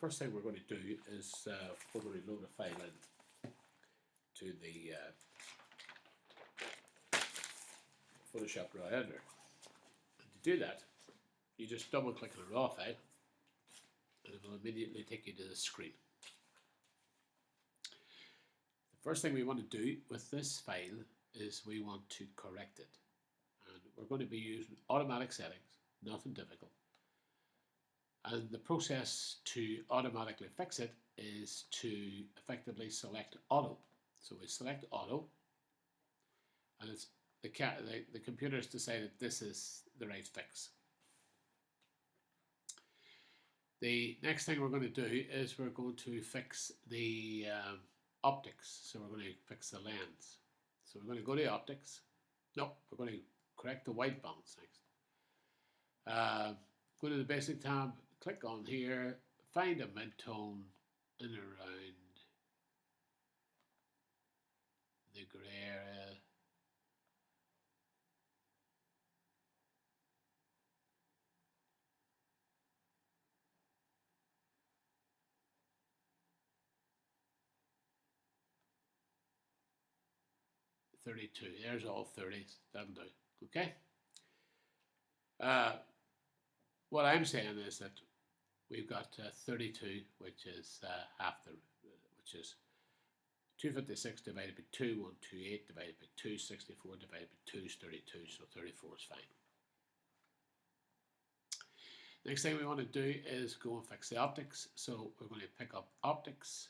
first thing we're going to do is we're going to load a file in to the Photoshop Raw Editor. And to do that, you just double click on a raw file and it will immediately take you to the screen. The first thing we want to do with this file is we want to correct it. And we're going to be using automatic settings, nothing difficult. And the process to automatically fix it is to effectively select auto. So we select auto, and it's the computer has decided this is the right fix. The next thing we're going to do is we're going to fix the optics. So we're going to fix the lens. So we're going to go to optics. No, we're going to correct the white balance next. Go to the basic tab, click on here, find a mid-tone in around the grey area. .32, there's all 30s, that'll do, okay? What I'm saying is that we've got 32, which is which is 256 divided by 2, 128 divided by 2, 64 divided by 2 is 32, so 34 is fine. Next thing we want to do is go and fix the optics, so we're going to pick up optics.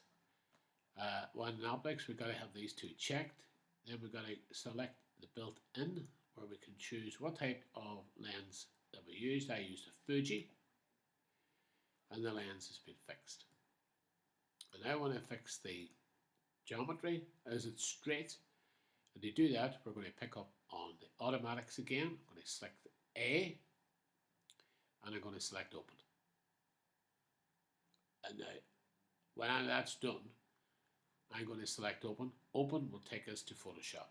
One in optics, we've got to have these two checked. Then we've got to select the built-in, where we can choose what type of lens that we used. I used a Fuji, and the lens has been fixed. And I want to fix the geometry. Is it straight? And to do that, we're going to pick up on the automatics again. I'm going to select A, and I'm going to select open. And now, when that's done, I'm going to select open. Open will take us to Photoshop.